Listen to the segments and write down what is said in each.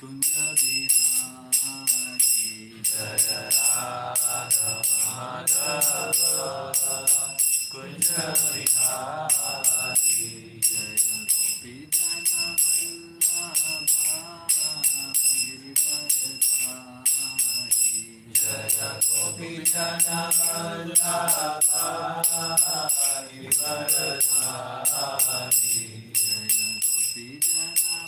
Kunja Bihari Jaya Radha Madhava Kunja Bihari Jaya Gopi Jana Vallabha Girivaradhari Jaya Gopi Jana Vallabha Girivaradhari Jaya Gopi Jana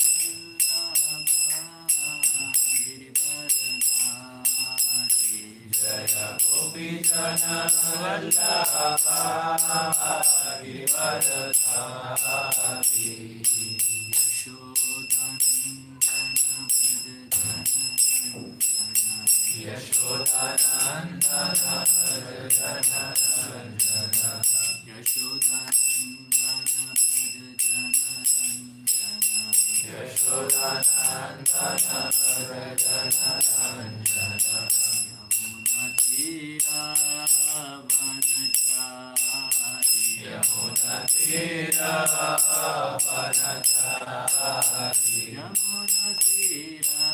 Jaya Gopi Jana Vallabha Girivaradhari Yashodanandana Bhajana Ranjana Yashodanandana Bhajana Ranjana Yashodanandana Bhajana Ranjana Yamuna Tira Vanachari Yamuna Tira Vanachari Yamuna Tira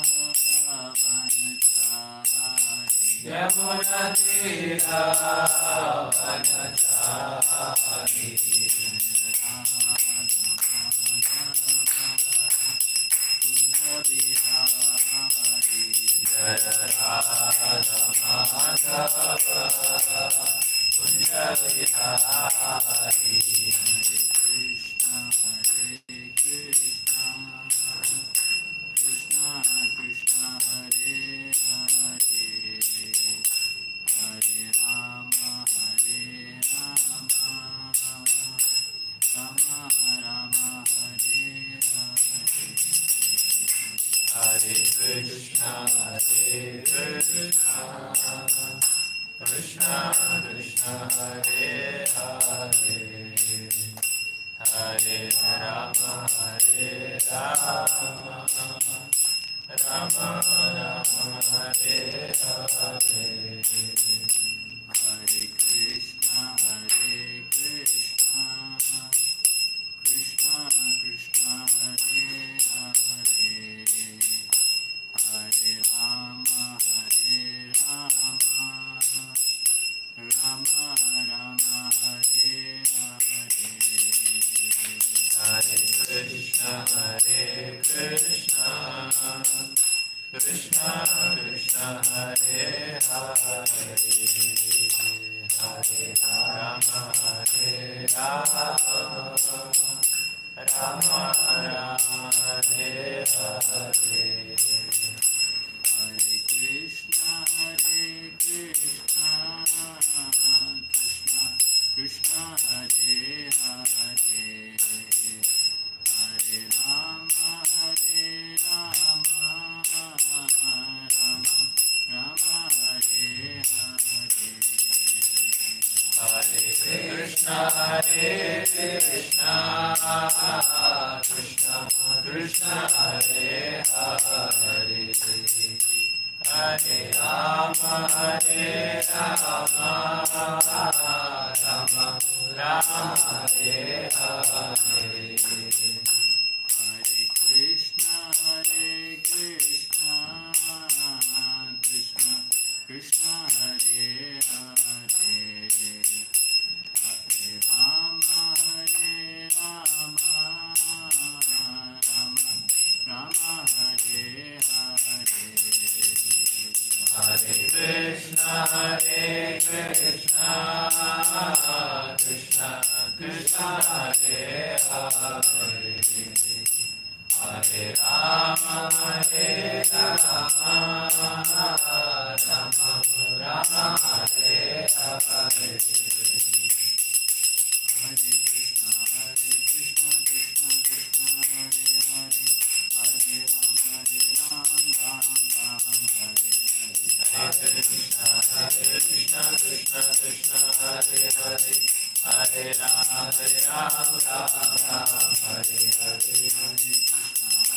Vanachari Yamuna Tira Vanachari Kunja Bihari Jaya Radha Madhava Kunja Bihari Hare Krishna Krishna Krishna Hare Hare Hare Rama Rama Rama Hare Hare Hare Krishna Krishna Krishna Krishna Hare Hare Hare Rama Rama Rama Hare Hare Hare Krishna Krishna Krishna Krishna Hare Hare Hare Rama Rama Rama Hare Hare Hare Krishna Krishna Krishna Krishna Hare Hare Hare Rama Rama Rama Hare Hare Hare Krishna Krishna Krishna Hare Hare Hare Rama Rama Rama Hare Hare Hare Krishna Krishna Krishna Krishna Hare Hare Hare Rama Rama Rama Hare Hare Hare Krishna Krishna Krishna Hare Hare Hare Rama Rama Rama Hare Hare Hare Krishna Krishna Krishna Krishna Hare Hare Hare Rama Rama Rama Hare Hare Hare Krishna Krishna Krishna Hare Hare Hare Rama Ram Hare Hare Krishna Krishna Krishna Hare Hare Hare Rama Ram Hare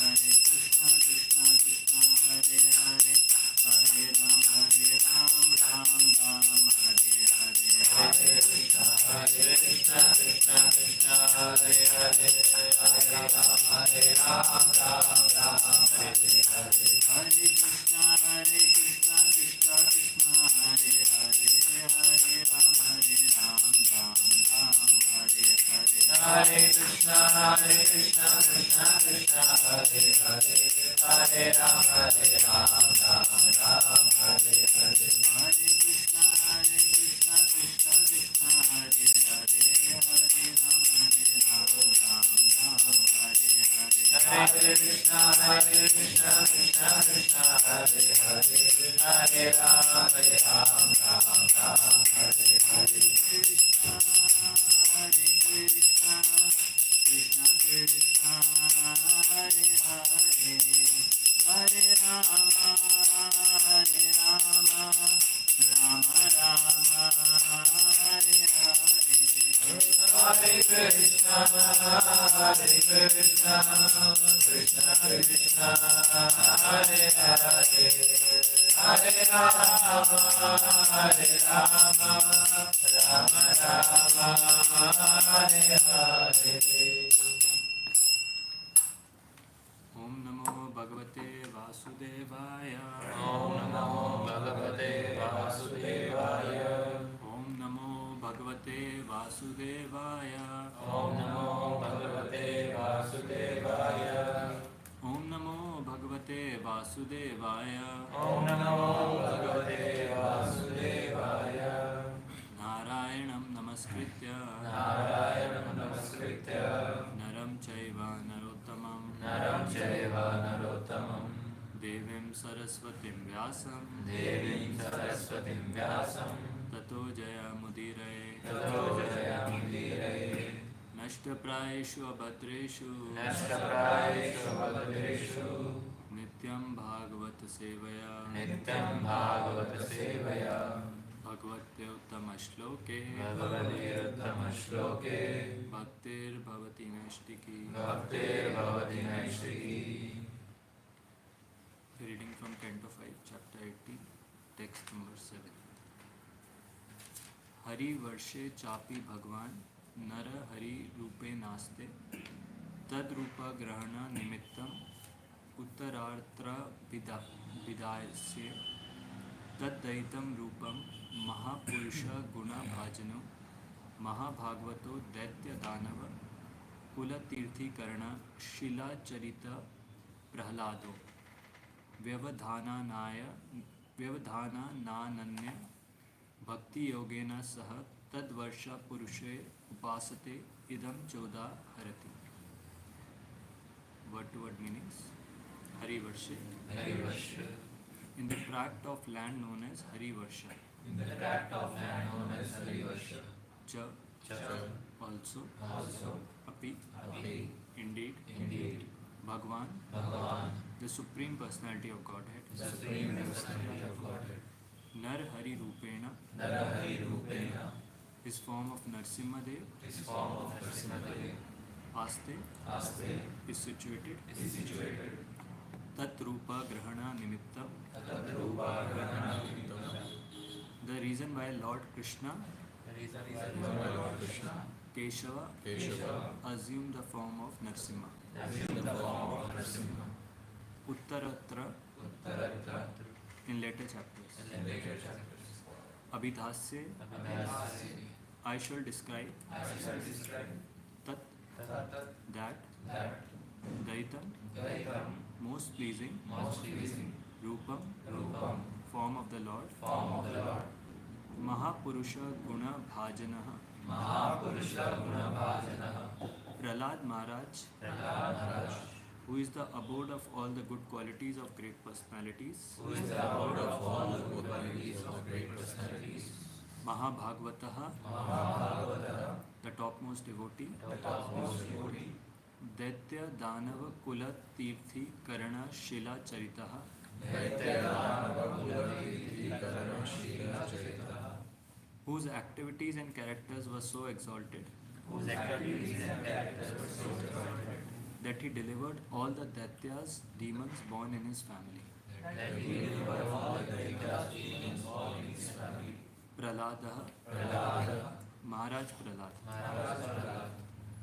Hare Krishna Krishna Krishna Hare Hare Hare Rama Ram Hare Hare Hare Krishna Krishna Krishna Hare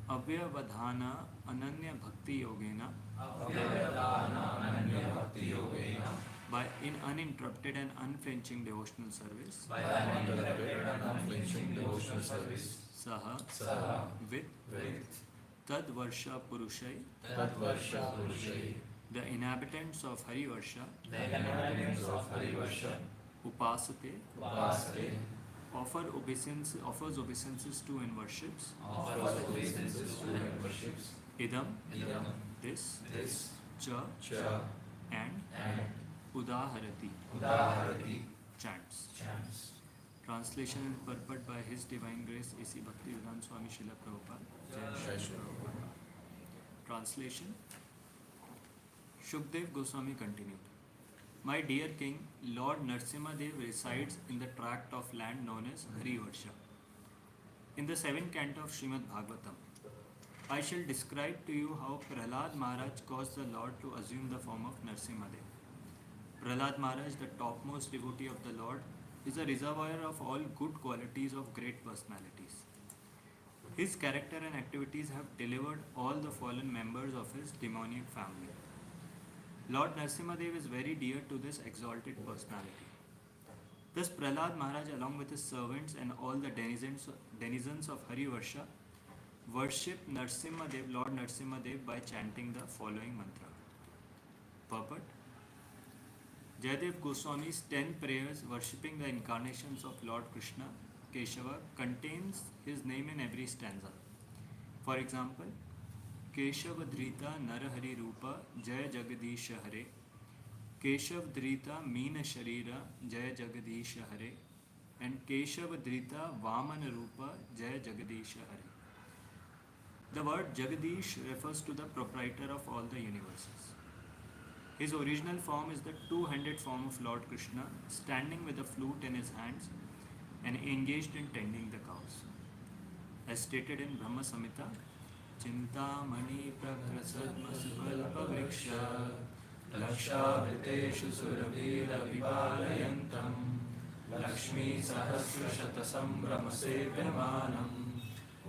Avyavadhana Ananya Bhakti Yogena by in uninterrupted and unflinching devotional service Saha with Tadvarsha Purushai the inhabitants of Harivarsha Upasate offers obeisances to and worships Idam this Cha and Udaharati chants. Translation and purport by His Divine Grace A.C. Bhaktivedanta Swami Srila Prabhupada. Jai Shri Prabhupada. Translation. Shukdev Goswami continued. My dear King, Lord Nrsimhadev resides in the tract of land known as Harivarsha. In the 7th canto of Srimad Bhagavatam, I shall describe to you how Prahlad Maharaj caused the Lord to assume the form of Nrsimhadev. Prahlad Maharaj, the topmost devotee of the Lord, is a reservoir of all good qualities of great personalities. His character and activities have delivered all the fallen members of his demoniac family. Lord Nrsimhadev is very dear to this exalted personality. Thus Prahlad Maharaj, along with his servants and all the denizens of Harivarsha, worship Nrsimhadev, Lord Nrsimhadev, by chanting the following mantra. Purport. Jayadev Goswami's 10 prayers worshipping the incarnations of Lord Krishna, Keshava, contains his name in every stanza. For example, Keshav Dhrita Narahari Rupa Jaya Jagadisha Hare, Keshav Dhrita Meena Sharira Jaya Jagadisha Hare, and Keshav Dhrita Vamana Rupa Jaya Jagadisha Hare. The word Jagadish refers to the proprietor of all the universes. His original form is the two-handed form of Lord Krishna, standing with a flute in his hands and engaged in tending the cows. As stated in Brahma Samhita, Chintamani Prakrasadma Sukalpa Vriksha Lakshavriteshu Suravira Vipalayantam Lakshmi Sahasra Shata Sambrama Sevamanam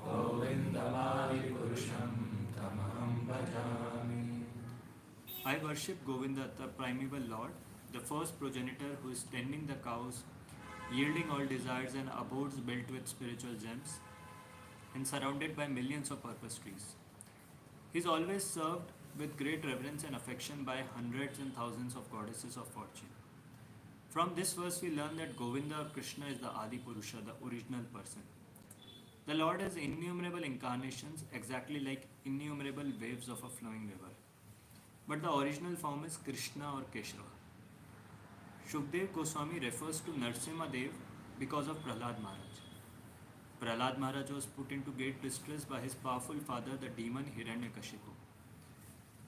Govindamari Purusham Tamaham Bhajami. I worship Govinda, the primeval Lord, the first progenitor who is tending the cows, yielding all desires and abodes built with spiritual gems, and surrounded by millions of purpose trees. He is always served with great reverence and affection by hundreds and thousands of goddesses of fortune. From this verse we learn that Govinda or Krishna is the Adi Purusha, the original person. The Lord has innumerable incarnations, exactly like innumerable waves of a flowing river. But the original form is Krishna or Keshava. Shukdev Goswami refers to Nrsimhadev because of Prahlad Maharaj. Prahlad Maharaj was put into great distress by his powerful father, the demon Hiranyakashipu.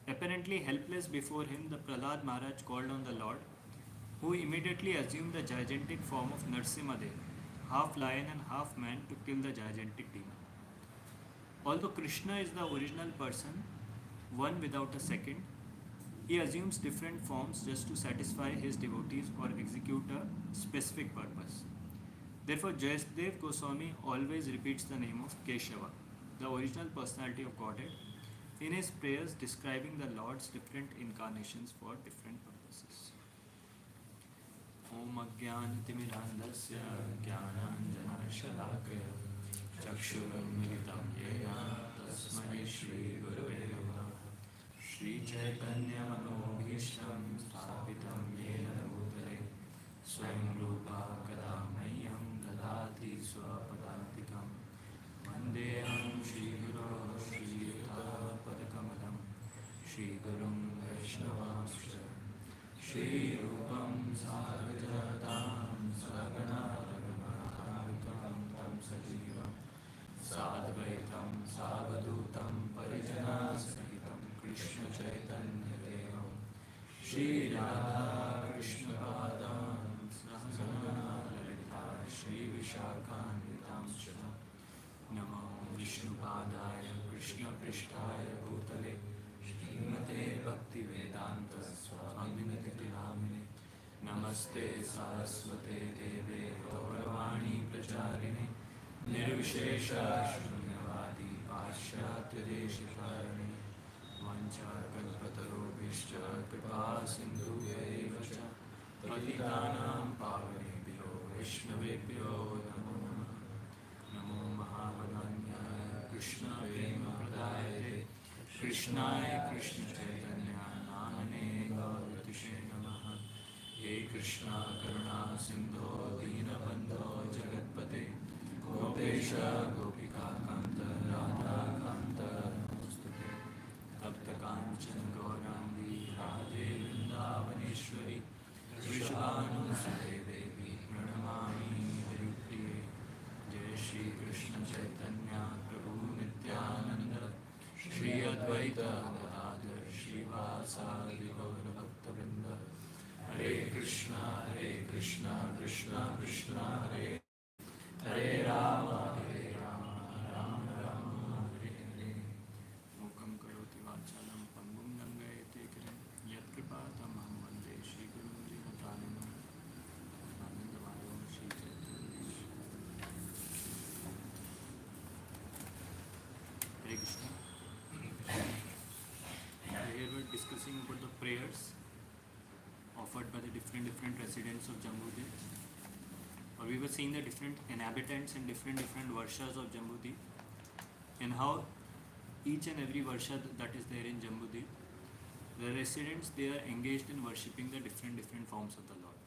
Apparently helpless before him, the Prahlad Maharaj called on the Lord, who immediately assumed the gigantic form of Nrsimhadev, half lion and half man, to kill the gigantic demon. Although Krishna is the original person, one without a second, he assumes different forms just to satisfy his devotees or execute a specific purpose. Therefore, Jayadev Goswami always repeats the name of Keshava, the original personality of Godhead, in his prayers describing the Lord's different incarnations for different purposes. Om Ajnanatimirandasya Jnananjanashalakaya Chakshurunmilitam Yena Tasmai Shri Gurave Namaha Shri Chaitanya Manobhishtam Sthapitam Yena Bhutale Swayam Rupa Kadamayyam Dadati Swapadantikam Vandeham Shri Guru Shri Yuta Padakamalam Shri Gurum Vaishnavamscha Shri Rupam Sagajatam Sagana Raghunatham Tam Sajivam Sadvaitam Savadutam Parijana Sahitam Krishna Chaitanya Devam Shri Radha Krishna Padam Sahasana Lalita Shri Vishakhanvitam Shra Namo Vishnupadaya Krishna Prishtaya Bhutale Srimate Bhakti Vedanta Swaminati Namine Namaste Saraswate Deve Gauravani Pracharine Nirvishesha Shunyavadi पाश्चात्यदेशिकारिणे वञ्चाकल्पतरुभ्यश्च कृपा सिन्धुभ्यैव च पतितानां पावनेभ्यो वैष्णवेभ्यो नमो नमः। नमो महावदान्याय कृष्णप्रेमप्रदायते कृष्णाय कृष्णचैतन्यानामने गौरतिषे नमः। हे कृष्णा करुणा सिन्धो दीनबन्धो जगत्पते गोपेश गोपिकान्त राधाकान्त नमोऽस्तुते। तप्तकाञ्चन गौराङ्गी राधे वृन्दावनेश्वरी वृषभानुसुते देवी प्रणमामि हरिप्रिये। जय श्री कृष्ण चैतन्य प्रभु नित्यानंद श्री अद्वैत गदाधर श्रीवासादि गौरभक्तवृंद। हरे कृष्णा कृष्णा कृष्णा हरे हरे राम राम राम हरे हरे। मूकं करोति वाचालं पङ्गुं लङ्घयते गिरिं यत्कृपातमहं वन्दे श्रीगुरुं श्रीमतानन्दं आनन्दमाधवं श्रीचैतन्येश्वरं। Hare Krishna. Here we are discussing about the prayers offered by the different residents of Jambudip. Or we were seeing the different inhabitants and different varshas of Jambudip, and how each and every varsha that is there in Jambudip, the residents, they are engaged in worshipping the different forms of the Lord.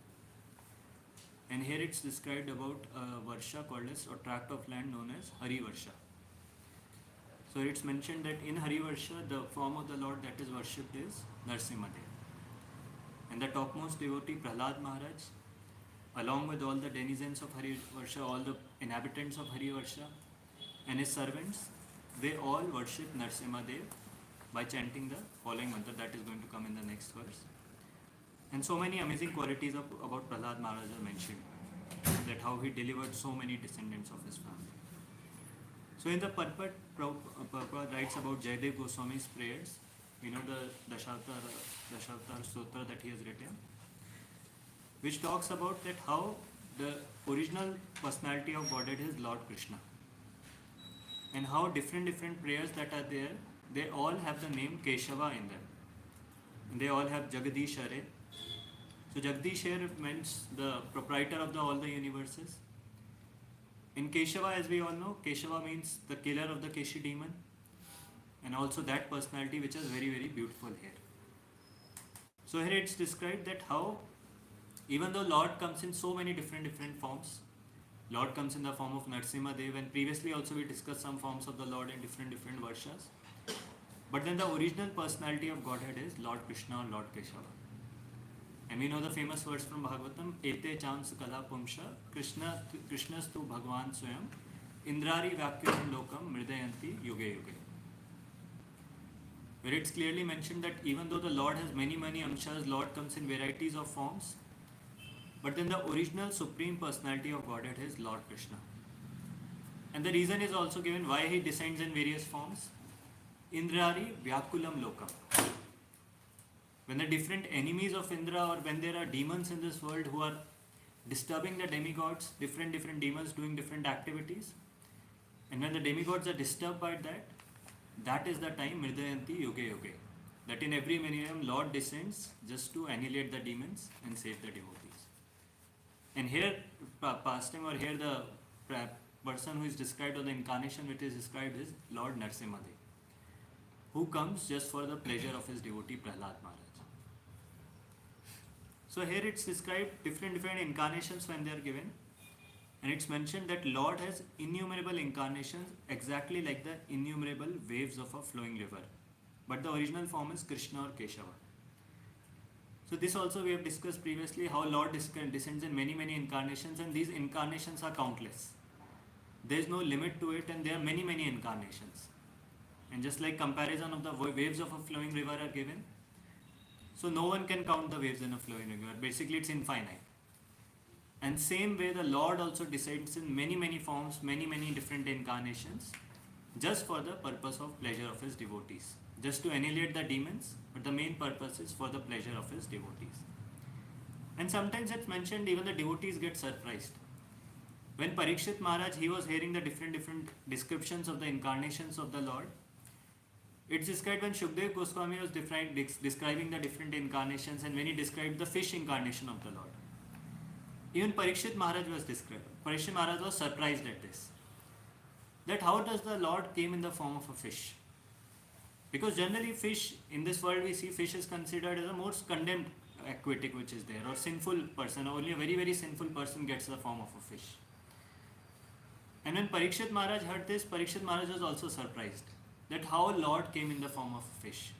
And here it's described about a varsha called as, or tract of land known as Hari Varsha. So it's mentioned that in Hari Varsha, the form of the Lord that is worshipped is Narsimhadev. And the topmost devotee Prahlad Maharaj, along with all the denizens of Hari Varsha, all the inhabitants of Hari Varsha and his servants, they all worship Narsimhadev by chanting the following mantra that is going to come in the next verse. And so many amazing qualities about Prahlad Maharaj are mentioned, that how he delivered so many descendants of his family. So in the purport, Prabhupada writes about Jayadev Goswami's prayers. We know the Dashavatar Sutra that he has written, which talks about that how the original personality of Godhead is Lord Krishna, and how different prayers that are there, they all have the name Keshava in them, and they all have Jagadish Hare. So Jagadish Hare means the proprietor of all the universes. In Keshava, as we all know, Keshava means the killer of the Keshi demon, and also that personality which is very beautiful here. So here it's described that how even though Lord comes in so many different forms, Lord comes in the form of Narsimhadev, and previously also we discussed some forms of the Lord in different varshas. But then the original personality of Godhead is Lord Krishna or Lord Keshava. And we know the famous verse from Bhagavatam, Ete chans kala pumsha Krishnastu Bhagwan Swayam Indrari Vakyam Lokam Mridayanti Yuge Yuge. Where it's clearly mentioned that even though the Lord has many amshas, Lord comes in varieties of forms, but then the original supreme personality of Godhead is Lord Krishna. And the reason is also given why he descends in various forms. Indrari Vyakulam Lokam. When the different enemies of Indra, or when there are demons in this world who are disturbing the demigods, different demons doing different activities, and when the demigods are disturbed by that is the time Mridayanti Yuge Yuge. That in every millennium Lord descends just to annihilate the demons and save the devotees. And here pastime, or here the person who is described, or the incarnation which is described, is Lord Narsimhadev, who comes just for the pleasure of his devotee Prahlad Maharaj. So here it's described different incarnations when they are given, and it's mentioned that Lord has innumerable incarnations, exactly like the innumerable waves of a flowing river, but the original form is Krishna or Keshava. So this also we have discussed previously, how Lord descends in many incarnations, and these incarnations are countless. There is no limit to it, and there are many incarnations. And just like comparison of the waves of a flowing river are given, so no one can count the waves in a flowing river. Basically it's infinite. And same way the Lord also descends in many forms, many different incarnations, just for the purpose of pleasure of his devotees, just to annihilate the demons, but the main purpose is for the pleasure of his devotees. And sometimes it's mentioned even the devotees get surprised, When Parikshit Maharaj, he was hearing the different descriptions of the incarnations of the Lord. It's described when Shukdev Goswami was describing the different incarnations, and when he described the fish incarnation of the Lord. Even Parikshit Maharaj was described. Parikshit Maharaj was surprised at this. That how does the Lord came in the form of a fish? Because generally fish, in this world we see fish is considered as a most condemned aquatic which is there, or sinful person. Only a very, very sinful person gets the form of a fish. And when Parikshit Maharaj heard this, Parikshit Maharaj was also surprised that how Lord came in the form of a fish.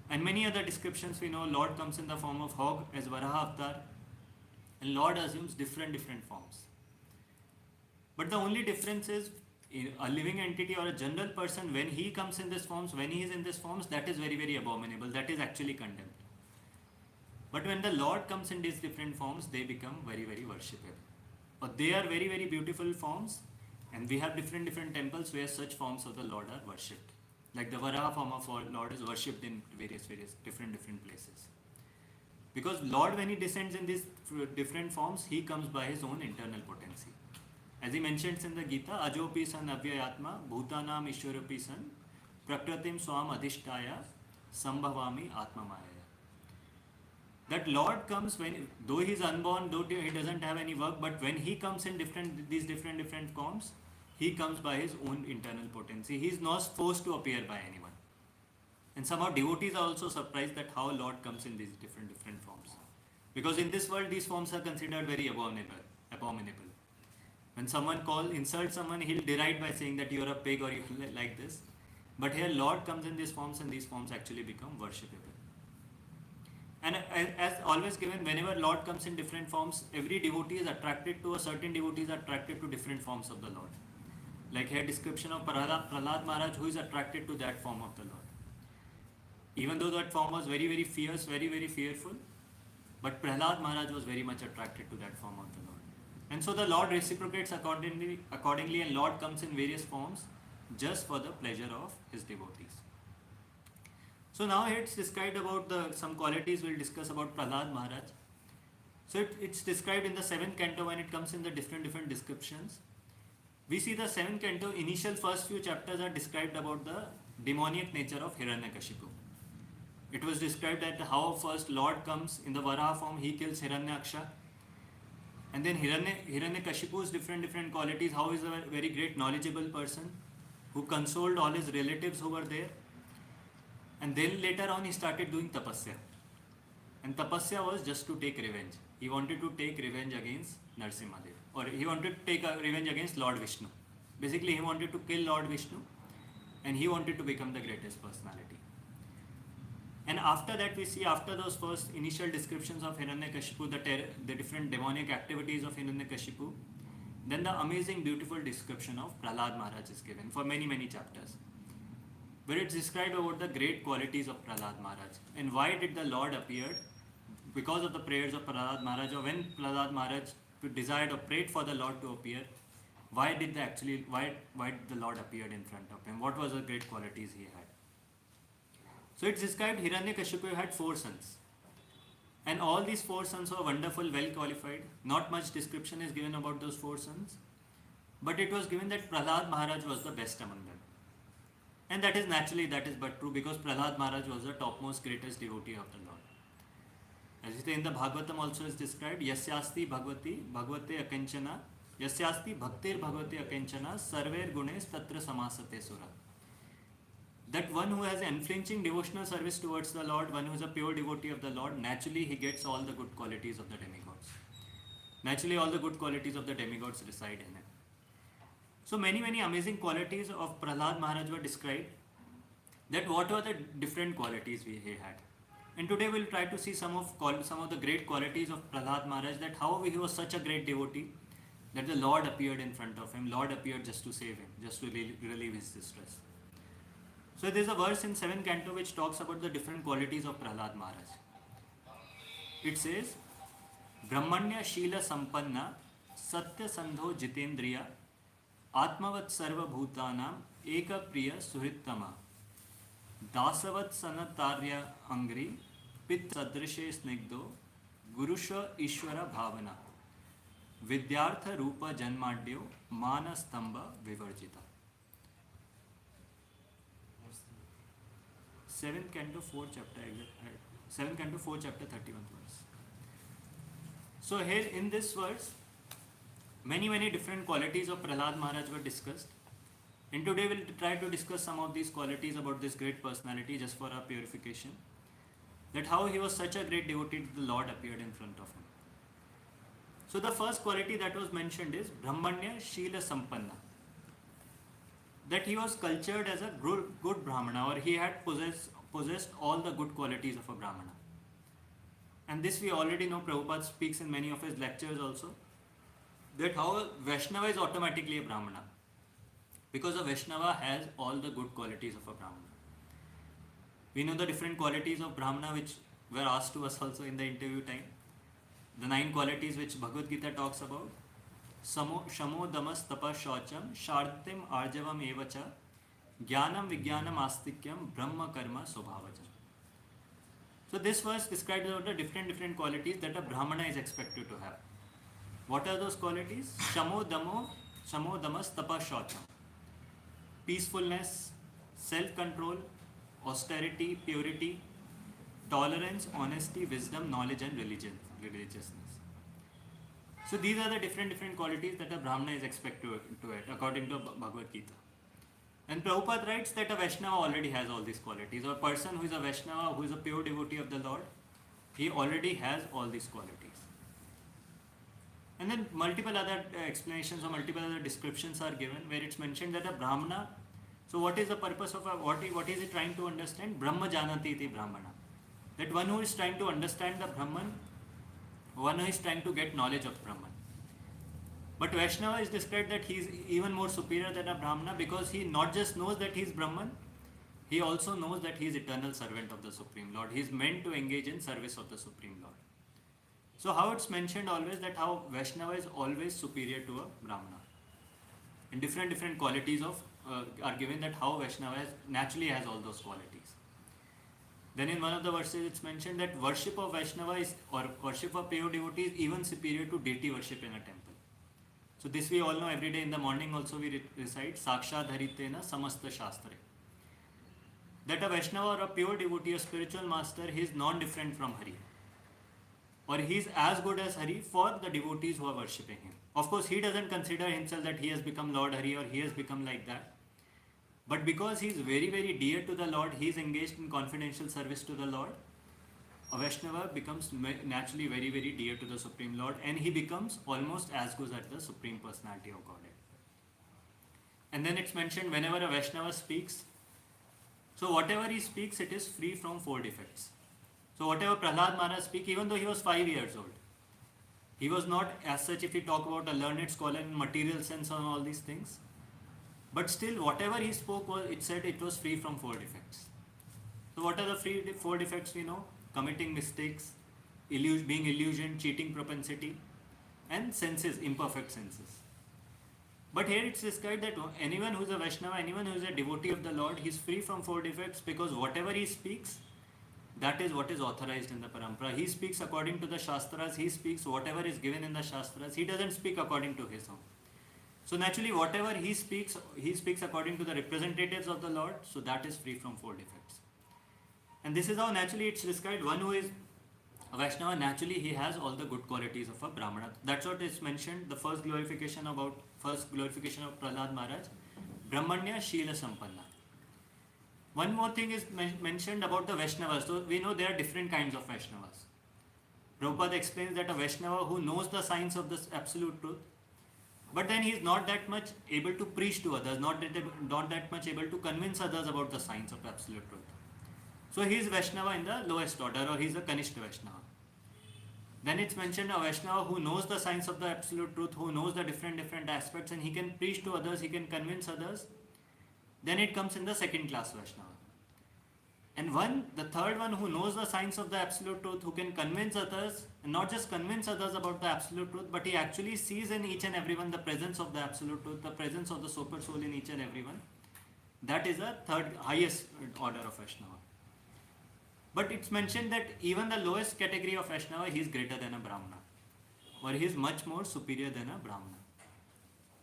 And many other descriptions we know, Lord comes in the form of hog as Varaha Avatar, and Lord assumes different forms. But the only difference is a living entity or a general person, when he comes in these forms, when he is in these forms, that is very, very abominable. That is actually condemned. But when the Lord comes in these different forms, they become very, very worshipable. But they are very, very beautiful forms, and we have different temples where such forms of the Lord are worshipped. Like the Varaha form of Lord is worshipped in various different places. Because Lord, when he descends in these different forms, he comes by his own internal potency. As he mentions in the Gita, Ajopi san avyayatma bhutanam ishwarapi san prakratim swam adhishtaya sambhavami atmamaya. That Lord comes when, though he is unborn, though he doesn't have any work, but when he comes in these different forms, he comes by his own internal potency. He is not forced to appear by anyone. And somehow devotees are also surprised that how Lord comes in these different forms. Because in this world, these forms are considered very abominable. When someone insults someone, he'll deride by saying that you're a pig or you're like this. But here Lord comes in these forms, and these forms actually become worshipable. And as always given, whenever Lord comes in different forms, every devotee is attracted to, a certain devotees are attracted to different forms of the Lord. Like here description of Prahlad Maharaj, who is attracted to that form of the Lord. Even though that form was very, very fierce, very, very fearful, but Prahlad Maharaj was very much attracted to that form of the Lord. And so the Lord reciprocates accordingly, and Lord comes in various forms just for the pleasure of his devotees. So now it's described about some qualities we'll discuss about Prahlad Maharaj. So it's described in the 7th canto when it comes in the different descriptions. We see the 7th canto, initial first few chapters are described about the demoniac nature of Hiranyakashipu. It was described that how first Lord comes in the Varaha form, he kills Hiranyaksha. And then Hiranyakashipu's different qualities, how he is a very great knowledgeable person who consoled all his relatives who were there. And then later on he started doing tapasya. And tapasya was just to take revenge. He wanted to take revenge against Narsimhadev. Or he wanted to take revenge against Lord Vishnu. Basically he wanted to kill Lord Vishnu, and he wanted to become the greatest personality. And after that we see, after those first initial descriptions of Hiranyakashipu, the different demonic activities of Hiranyakashipu, then the amazing beautiful description of Prahlad Maharaj is given for many chapters, where it's described about the great qualities of Prahlad Maharaj. And why did the Lord appear? Because of the prayers of Prahlad Maharaj, or when Prahlad Maharaj desired or prayed for the Lord to appear, why did the Lord appeared in front of him? What was the great qualities he had? So it's described Hiranyakashipu had 4 sons. And all these 4 sons were wonderful, well qualified. Not much description is given about those 4 sons. But it was given that Prahlad Maharaj was the best among them. And that is but true, because Prahlad Maharaj was the topmost greatest devotee of the Lord. As it is in the Bhagavatam also is described, Yasyasti Bhagavati Bhagavate Akanchana, Yasyasti Bhaktir Bhagavate Akanchana, Sarver Gunes Tatra Samasate Sura. That one who has unflinching devotional service towards the Lord, one who is a pure devotee of the Lord, naturally he gets all the good qualities of the demigods. Naturally all the good qualities of the demigods reside in him. So many amazing qualities of Prahlad Maharaj were described. That what were the different qualities he had. And today we'll try to see some of the great qualities of Prahlad Maharaj, that how he was such a great devotee that the Lord appeared in front of him. Lord appeared just to save him, just to relieve his distress. So there's a verse in 7th canto which talks about the different qualities of Prahlad Maharaj. It says, Brahmanya Sheela Sampanna Satya Sandho Jitendriya Atmavat Sarva Bhutanam Eka Priya Suhrittama Dasavat Sanatarya Angri Pit Sadrishe Snigdo Gurusha Ishwara Bhavana. Vidyartha Rupa Janmadyo Manastamba Vivarjita. 7th canto 4th chapter, 7th canto 4th chapter 31st verse. So here in this verse, many different qualities of Prahlad Maharaj were discussed. And today we'll try to discuss some of these qualities about this great personality just for our purification. That how he was such a great devotee that the Lord appeared in front of him. So the first quality that was mentioned is Brahmanya Shila Sampanna. That he was cultured as a good Brahmana, or he had possessed all the good qualities of a Brahmana. And this we already know, Prabhupada speaks in many of his lectures also, that how a Vaishnava is automatically a Brahmana. Because a Vaishnava has all the good qualities of a Brahmana. We know the different qualities of Brahmana which were asked to us also in the interview time. The 9 qualities which Bhagavad Gita talks about. Shamo damas tapa shaucham shartim arjavam evacha jnanam vijnanam astikyam brahma karma sobhavacham. So this verse describes about the different qualities that a Brahmana is expected to have. What are those qualities? Shamo damas tapa shaucham. Peacefulness, self-control, austerity, purity, tolerance, honesty, wisdom, knowledge and religiousness. So these are the different qualities that a Brahmana is expected to have according to Bhagavad Gita. And Prabhupada writes that a Vaishnava already has all these qualities. Or a person who is a Vaishnava, who is a pure devotee of the Lord, he already has all these qualities. And then multiple other explanations or multiple other descriptions are given where it's mentioned that a Brahmana, so what is the purpose of what is it trying to understand? Brahma janati iti Brahmana. That one who is trying to understand the Brahman, one who is trying to get knowledge of Brahman. But Vaishnava is described that he is even more superior than a Brahmana because he not just knows that he is Brahman, he also knows that he is eternal servant of the Supreme Lord. He is meant to engage in service of the Supreme Lord. So how it's mentioned always that how Vaishnava is always superior to a Brahmana. And different qualities of are given that how Vaishnava naturally has all those qualities. Then in one of the verses it's mentioned that worship of Vaishnava is, or worship of pure devotee is even superior to deity worship in a temple. So this we all know, every day in the morning also we recite Sakshat Haritena Samasta Shastre. That a Vaishnava or a pure devotee, a spiritual master, he is non-different from Hari. Or he is as good as Hari for the devotees who are worshipping him. Of course, he doesn't consider himself that he has become Lord Hari or he has become like that. But because he is very dear to the Lord, he is engaged in confidential service to the Lord, a Vaishnava becomes naturally very dear to the Supreme Lord, and he becomes almost as good as the Supreme Personality of Godhead. And then it's mentioned whenever a Vaishnava speaks, so whatever he speaks, it is free from 4 defects. So whatever Prahlad Maharaj speaks, even though he was 5 years old, he was not as such, if we talk about a learned scholar in material sense on all these things, but still whatever he spoke, it said it was free from 4 defects. So what are the 4 defects we know? Committing mistakes, being illusioned, cheating propensity, and senses, imperfect senses. But here it's described that anyone who is a Vaishnava, anyone who is a devotee of the Lord, he is free from 4 defects because whatever he speaks, that is what is authorized in the parampara. He speaks according to the Shastras, he speaks whatever is given in the Shastras, he doesn't speak according to his own. So naturally whatever he speaks according to the representatives of the Lord, so that is free from 4 defects. And this is how naturally it's described, one who is a Vaishnava, naturally he has all the good qualities of a Brahmana. That's what is mentioned, the first glorification of Prahlad Maharaj, Brahmanya Shila Sampanna. One more thing is mentioned about the Vaishnavas. So we know there are different kinds of Vaishnavas. Prabhupada explains that a Vaishnava who knows the science of this absolute truth, but then he is not that much able to preach to others, not that much able to convince others about the science of absolute truth. So he is Vaishnava in the lowest order, or he is a Kanishta Vaishnava. Then it's mentioned a Vaishnava who knows the science of the absolute truth, who knows the different aspects, and he can preach to others, he can convince others. Then it comes in the second class Vaishnava. And the third one who knows the science of the absolute truth, who can convince others, and not just convince others about the absolute truth, but he actually sees in each and everyone the presence of the absolute truth, the presence of the super soul in each and everyone. That is the third highest order of Vaishnava. But it's mentioned that even the lowest category of Vaishnava, he is greater than a Brahmana. or he is much more superior than a Brahmana.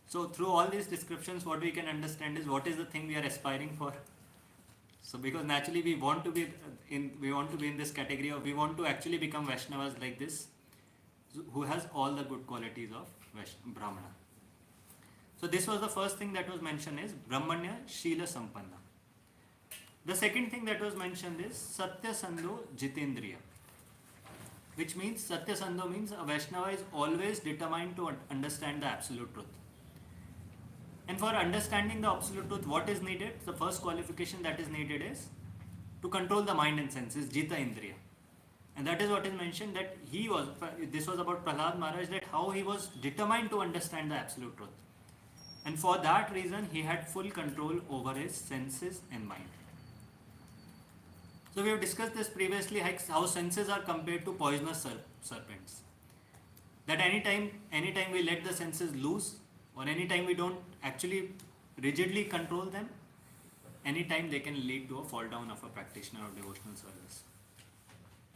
So through all these descriptions, what we can understand is what is the thing we are aspiring for. So because naturally we want to be in this category, or we want to actually become Vaishnavas like this, who has all the good qualities of Brahmana. So this was the first thing that was mentioned is Brahmanya Shila Sampanna. The second thing that was mentioned is Satya Sandho Jitendriya, which means Satya Sandho means a Vaishnava is always determined to understand the absolute truth. And for understanding the absolute truth, what is needed? The first qualification that is needed is to control the mind and senses, Jita Indriya. And that is what is mentioned, that this was about Prahlad Maharaj, that how he was determined to understand the absolute truth. And for that reason, he had full control over his senses and mind. So we have discussed this previously, how senses are compared to poisonous serpents. That anytime we let the senses loose, or anytime we don't actually rigidly control them, anytime they can lead to a fall down of a practitioner of devotional service.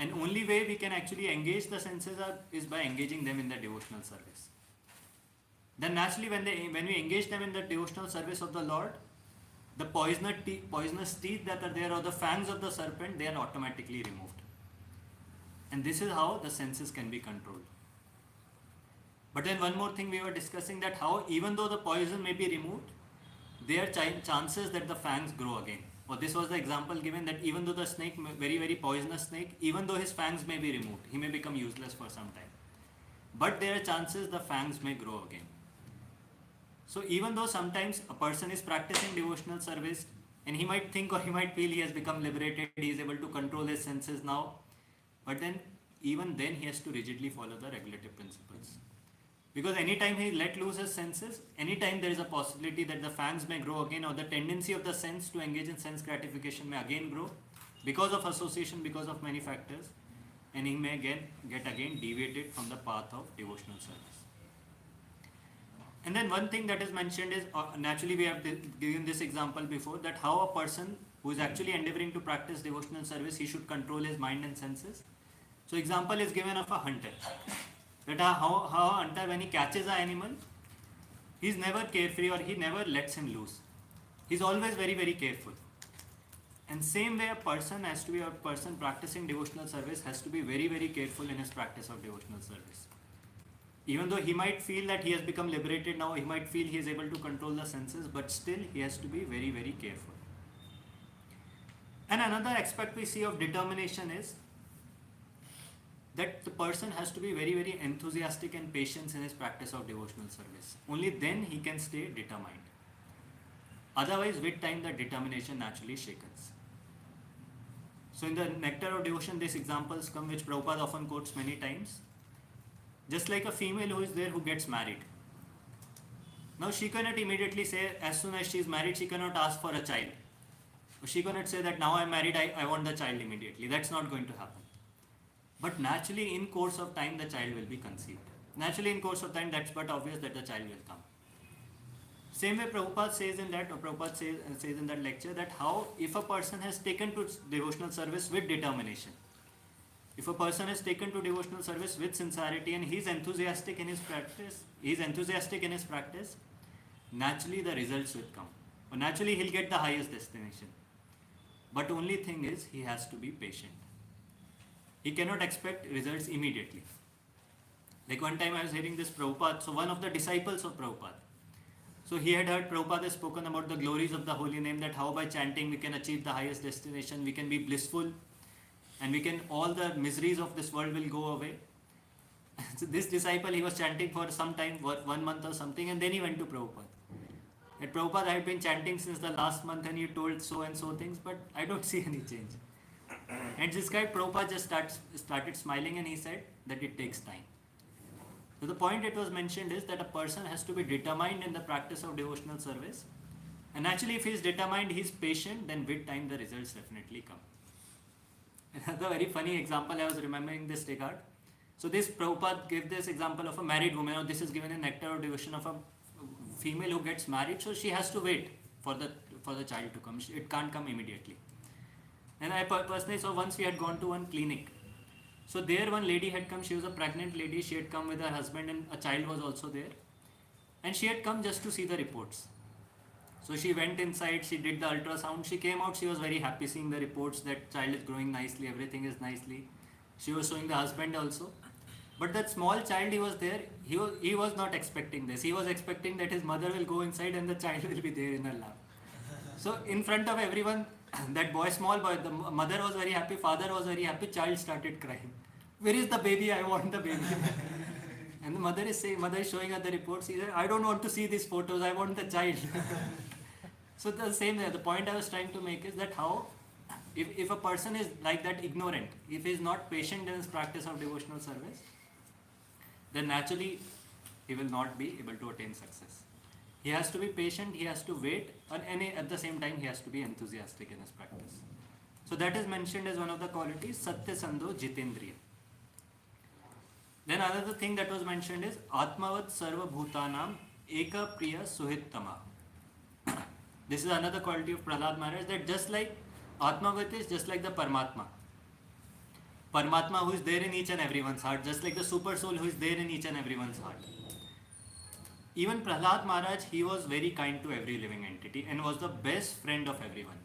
And only way we can actually engage the senses is by engaging them in the devotional service. Then naturally when we engage them in the devotional service of the Lord, the poisonous teeth that are there, or the fangs of the serpent, they are automatically removed. And this is how the senses can be controlled. But then one more thing we were discussing, that how even though the poison may be removed, there are chances that the fangs grow again. Or this was the example given, that even though the snake, very very poisonous snake, even though his fangs may be removed, he may become useless for some time. But there are chances the fangs may grow again. So even though sometimes a person is practicing devotional service and he might think or he might feel he has become liberated, he is able to control his senses now, but then even then he has to rigidly follow the regulative principles. Because anytime he let loose his senses, anytime there is a possibility that the fangs may grow again, or the tendency of the sense to engage in sense gratification may again grow because of association, because of many factors, and he may get again deviated from the path of devotional service. And then one thing that is mentioned is, naturally we have given this example before, that how a person who is actually endeavoring to practice devotional service, he should control his mind and senses. So example is given of a hunter. That how a hunter, when he catches an animal, he is never carefree, or he never lets him loose. He is always very very careful. And same way a person practicing devotional service has to be very very careful in his practice of devotional service. Even though he might feel that he has become liberated now, he might feel he is able to control the senses, but still he has to be very very careful. And another aspect we see of determination is that the person has to be very very enthusiastic and patient in his practice of devotional service. Only then he can stay determined. Otherwise, with time the determination naturally shakens. So in the Nectar of Devotion, these examples come, which Prabhupada often quotes many times. Just like a female who is there, who gets married. Now she cannot immediately say, as soon as she is married, she cannot ask for a child. She cannot say that now I am married, I want the child immediately. That's not going to happen. But naturally in course of time the child will be conceived. Naturally in course of time, that's but obvious that the child will come. Same way Prabhupada says in that lecture, that how if a person has taken to devotional service with determination, if a person is taken to devotional service with sincerity, and he is enthusiastic in his practice, naturally the results will come. Or naturally he'll get the highest destination. But only thing is, he has to be patient. He cannot expect results immediately. Like one time I was hearing this Prabhupada, so one of the disciples of Prabhupada, so he had heard Prabhupada has spoken about the glories of the holy name, that how by chanting we can achieve the highest destination, we can be blissful, and all the miseries of this world will go away. So this disciple, he was chanting for some time, 1 month or something, and then he went to Prabhupada. At Prabhupada, I have been chanting since the last month and you told so and so things, but I don't see any change. And this guy, Prabhupada, just started smiling, and he said that it takes time. So the point it was mentioned is that a person has to be determined in the practice of devotional service. And actually if he is determined, he is patient, then with time the results definitely come. Another very funny example I was remembering this regard. So this Prabhupada gave this example of a married woman, or this is given in Nectar of Devotion, of a female who gets married, so she has to wait for the child to come. It can't come immediately. And I personally saw, once we had gone to one clinic. So there one lady had come, she was a pregnant lady, she had come with her husband and a child was also there. And she had come just to see the reports. So she went inside, she did the ultrasound, she came out, she was very happy seeing the reports that child is growing nicely, everything is nicely. She was showing the husband also. But that small child, he was there, he was not expecting this. He was expecting that his mother will go inside and the child will be there in her lap. So in front of everyone, that boy, small boy, the mother was very happy, father was very happy, child started crying. Where is the baby? I want the baby. And the mother is showing her the reports. He said, I don't want to see these photos, I want the child. So the same way, the point I was trying to make is that how, if a person is like that ignorant, if he is not patient in his practice of devotional service, then naturally he will not be able to attain success. He has to be patient, he has to wait, and at the same time he has to be enthusiastic in his practice. So that is mentioned as one of the qualities, Satya Sandho Jitendriya. Then another thing that was mentioned is Atmavat Sarva Bhutanam Eka Priya Suhittama. This is another quality of Prahlad Maharaj, that just like Atmavat is just like the Paramatma. Paramatma who is there in each and everyone's heart, just like the super soul who is there in each and everyone's heart. Even Prahlad Maharaj, he was very kind to every living entity and was the best friend of everyone.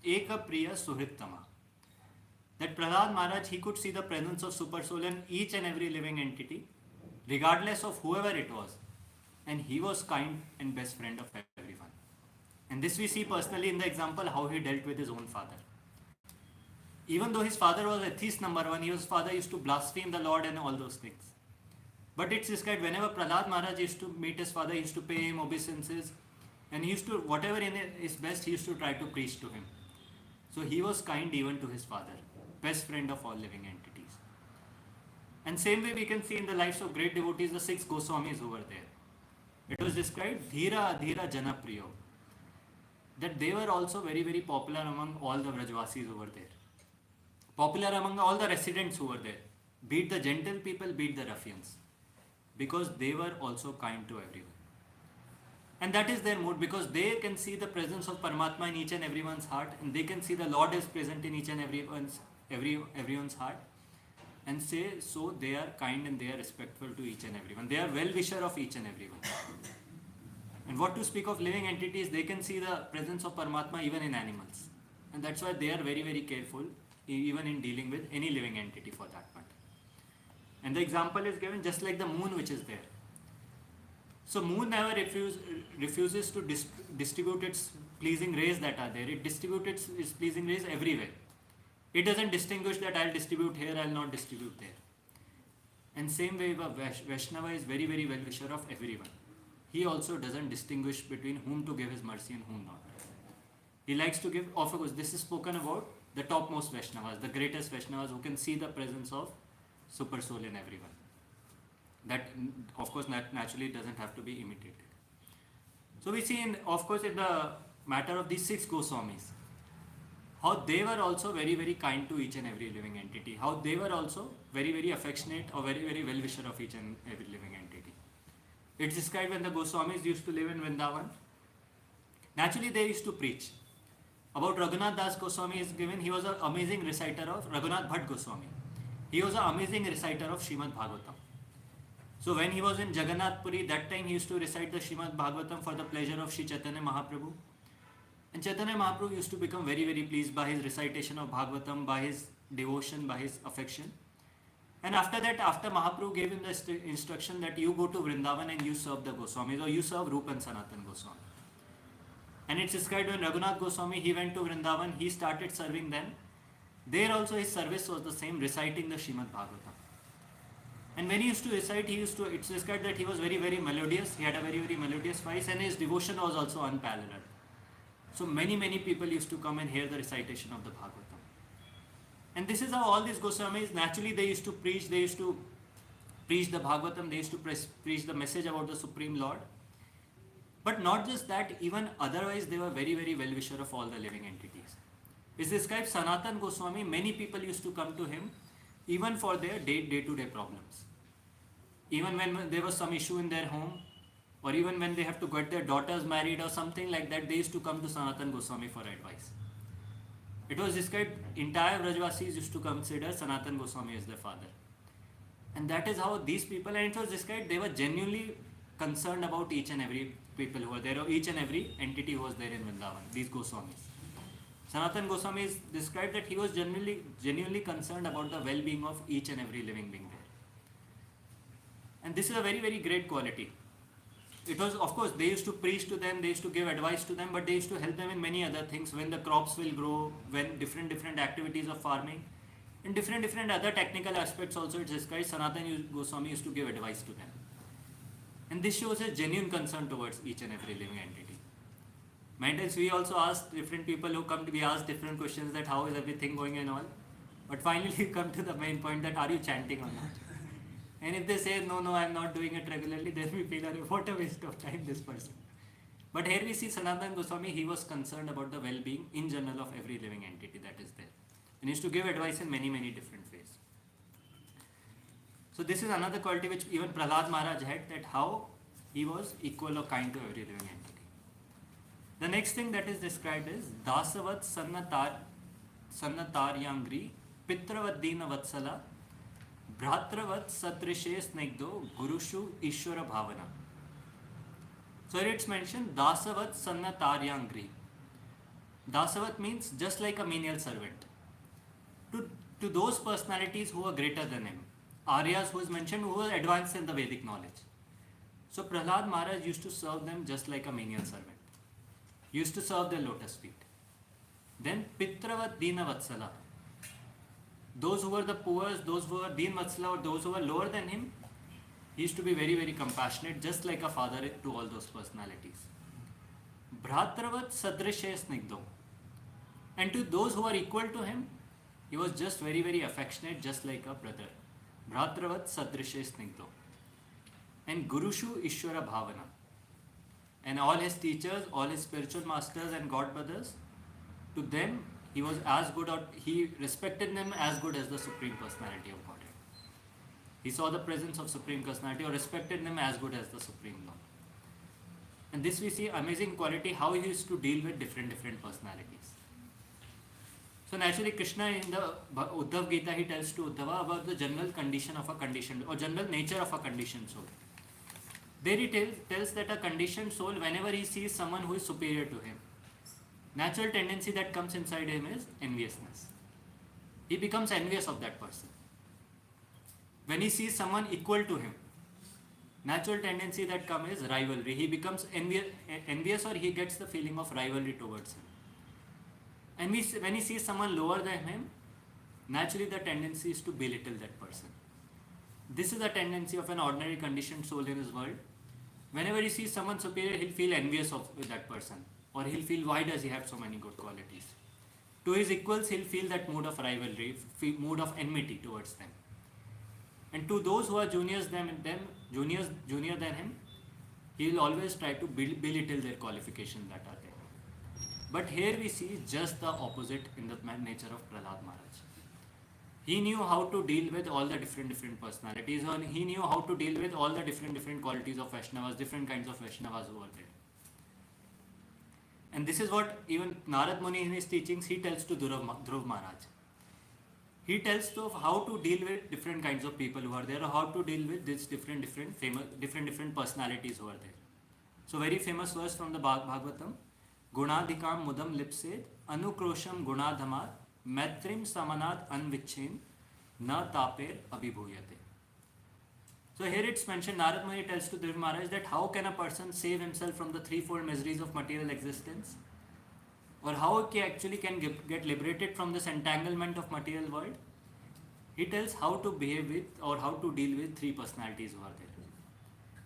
Eka Priya Suhittama. That Prahlad Maharaj, he could see the presence of super soul in each and every living entity, regardless of whoever it was. And he was kind and best friend of everyone. And this we see personally in the example how he dealt with his own father. Even though his father was atheist number one, his father used to blaspheme the Lord and all those things. But it's described whenever Prahlad Maharaj used to meet his father, he used to pay him obeisances, and he used to, whatever in his best, he used to try to preach to him. So he was kind even to his father, best friend of all living entities. And same way we can see in the lives of great devotees, the 6 Goswamis who were there. It was described, Dhira Adhira Janapriyo, that they were also very, very popular among all the Vrajvasis over there. Popular among all the residents who were there. Be it the gentle people, be it the ruffians. Because they were also kind to everyone. And that is their mood, because they can see the presence of Paramatma in each and everyone's heart, and they can see the Lord is present in each and everyone's heart. And say, so they are kind and they are respectful to each and everyone. They are well-wisher of each and everyone. And what to speak of living entities, they can see the presence of Paramatma even in animals. And that's why they are very, very careful, even in dealing with any living entity for that matter. And the example is given just like the moon which is there. So moon never refuses to distribute its pleasing rays that are there. It distributes its pleasing rays everywhere. It doesn't distinguish that I'll distribute here, I'll not distribute there. And same way, Vaishnava is very, very well-wisher of everyone. He also doesn't distinguish between whom to give his mercy and whom not. He likes to give, of course, this is spoken about the topmost Vaishnavas, the greatest Vaishnavas who can see the presence of super soul in everyone. That, of course, naturally doesn't have to be imitated. So we see, in the matter of these 6 Goswamis, how they were also very, very kind to each and every living entity. How they were also very, very affectionate or very, very well-wisher of each and every living entity. It's described when the Goswamis used to live in Vrindavan. Naturally, they used to preach. About Raghunath Das Goswami is given, he was an amazing reciter of Raghunath Bhatt Goswami. He was an amazing reciter of Srimad Bhagavatam. So when he was in Jagannath Puri, that time he used to recite the Srimad Bhagavatam for the pleasure of Sri Chaitanya Mahaprabhu. And Chaitanya Mahaprabhu used to become very, very pleased by his recitation of Bhagavatam, by his devotion, by his affection. And after that, after Mahaprabhu gave him the instruction that you go to Vrindavan and you serve the Goswamis, or you serve Rupa and Sanatan Goswami. And it's described when Raghunath Goswami, he went to Vrindavan, he started serving them. There also his service was the same, reciting the Srimad Bhagavatam. And when he used to recite, it's described that he was very, very melodious. He had a very, very melodious voice, and his devotion was also unparalleled. So many, many people used to come and hear the recitation of the Bhagavatam. And this is how all these Goswamis, naturally they used to preach the Bhagavatam, they used to preach the message about the Supreme Lord. But not just that, even otherwise they were very, very well-wisher of all the living entities. It's described Sanatan Goswami, many people used to come to him even for their day-to-day problems. Even when there was some issue in their home, or even when they have to get their daughters married or something like that, they used to come to Sanatan Goswami for advice. It was described, entire Brajvasis used to consider Sanatan Goswami as their father. And that is how these people, and it was described, they were genuinely concerned about each and every people who were there, or each and every entity who was there in Vrindavan, these Goswamis. Sanatan Goswami is described that he was genuinely concerned about the well-being of each and every living being there. And this is a very, very great quality. It was, of course, they used to preach to them, they used to give advice to them, but they used to help them in many other things, when the crops will grow, when different activities of farming, in different other technical aspects also it's described, Sanatan Goswami used to give advice to them. And this shows a genuine concern towards each and every living entity. Many times we also ask different people who come, we ask different questions that how is everything going and all. But finally we come to the main point that are you chanting or not? And if they say, no, I am not doing it regularly, then we feel, what a waste of time this person. But here we see Sanatan Goswami, he was concerned about the well-being in general of every living entity that is there. And he used to give advice in many different ways. So this is another quality which even Prahlad Maharaj had, that how he was equal or kind to every living entity. The next thing that is described is Dasavat Sannatar Pitravat Dina Vatsala Bhratravat Satrishe Snigdo Gurushu Ishwara Bhavana. So here it's mentioned Dasavat Sannatar. Dasavat means just like a menial servant. To those personalities who are greater than him. Aryas who is mentioned, who are advanced in the Vedic knowledge. So Prahlad Maharaj used to serve them just like a menial servant. Used to serve their lotus feet. Then Pitravat Dina Vatsala. Those who were the poor, those who were Deen Vatsala, or those who were lower than him, he used to be very, very compassionate, just like a father to all those personalities. Bhratravat Sadrishe Snigdo. And to those who are equal to him, he was just very, very affectionate, just like a brother. Bhratravat Sadrishe Snigdo. And Gurushu Ishwara Bhavana. And all his teachers, all his spiritual masters and god brothers, to them, he was as good, or he respected them as good as the Supreme Personality of Godhead. He saw the presence of Supreme Personality, or respected them as good as the Supreme Lord. And this we see amazing quality, how he used to deal with different personalities. So naturally Krishna in the Uddhav Gita, he tells to Uddhava about the general condition of a conditioned, or general nature of a conditioned soul. There he tells that a conditioned soul, whenever he sees someone who is superior to him, natural tendency that comes inside him is enviousness. He becomes envious of that person. When he sees someone equal to him, natural tendency that comes is rivalry. He becomes envious, or he gets the feeling of rivalry towards him. And when he sees someone lower than him, naturally the tendency is to belittle that person. This is a tendency of an ordinary conditioned soul in his world. Whenever he sees someone superior, he'll feel envious of that person. Or he'll feel, why does he have so many good qualities? To his equals, he'll feel that mood of rivalry, mood of enmity towards them. And to those who are junior than him, he will always try to belittle their qualifications that are there. But here we see just the opposite in the nature of Prahlad Maharaj. He knew how to deal with all the different personalities, and he knew how to deal with all the different qualities of Vaishnavas, different kinds of Vaishnavas who are there. And this is what even Narad Muni in his teachings, he tells to Dhruv Maharaj. He tells to how to deal with different kinds of people who are there, or how to deal with these different personalities who are there. So very famous verse from the Bhagavatam, Gunadhikam mudam lipsed, anukrosham gunadhamat, maitrim samanat anvichin, na taper abhibhuyate. So here it's mentioned, Narad Muni tells to Dhruv Maharaj that how can a person save himself from the threefold miseries of material existence? Or how he actually can get liberated from this entanglement of material world? He tells how to behave with, or how to deal with three personalities who are there.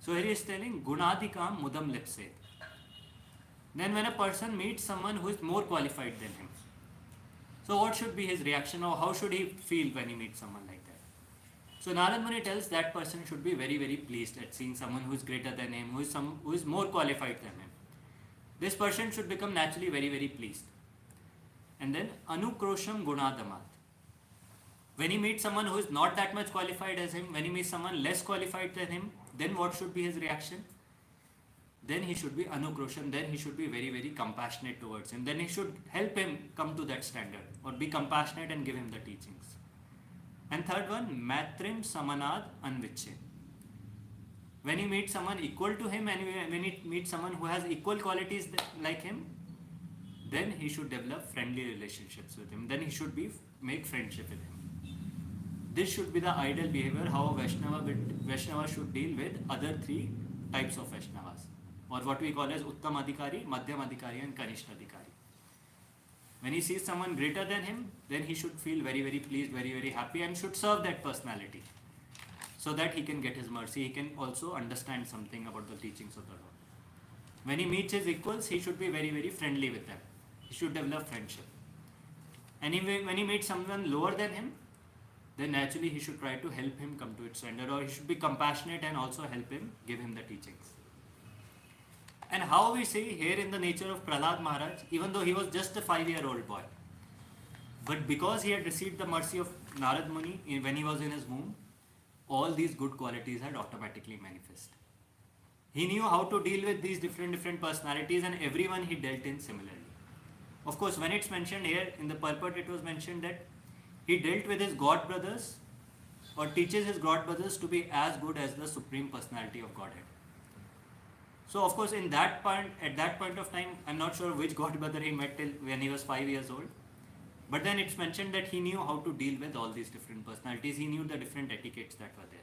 So here he is telling, Gunadhikam mudam lipse. Then when a person meets someone who is more qualified than him, so what should be his reaction, or how should he feel when he meets someone like that? So Narad Muni tells that person should be very, very pleased at seeing someone who is greater than him, who is more qualified than him. This person should become naturally very, very pleased. And then Anukrosham Gunadamat. When he meets someone who is not that much qualified as him, when he meets someone less qualified than him, then what should be his reaction? then he should be anukroshan, then he should be very, very compassionate towards him. Then he should help him come to that standard or be compassionate and give him the teachings. And third one, matrim samanad anviche. When he meets someone equal to him and when he meets someone who has equal qualities like him, then he should develop friendly relationships with him. Then he should make friendship with him. This should be the ideal behavior how a Vaishnava should deal with other three types of Vaishnavas, or what we call as Uttam Adhikari, Madhyam Adhikari and Kanishta Adhikari. When he sees someone greater than him, then he should feel very, very pleased, very, very happy and should serve that personality so that he can get his mercy. He can also understand something about the teachings of the Lord. When he meets his equals, he should be very, very friendly with them. He should develop friendship. And when he meets someone lower than him, then naturally he should try to help him come to its standard, or he should be compassionate and also help him, give him the teachings. And how we see here in the nature of Prahlad Maharaj, even though he was just a 5-year-old boy, but because he had received the mercy of Narad Muni when he was in his womb, all these good qualities had automatically manifest. He knew how to deal with these different personalities, and everyone he dealt in similarly. Of course, when it's mentioned here in the purport, it was mentioned that he dealt with his god brothers, or teaches his god brothers to be as good as the Supreme Personality of Godhead. So of course at that point of time, I'm not sure which god brother he met till when he was 5 years old. But then it's mentioned that he knew how to deal with all these different personalities. He knew the different etiquettes that were there.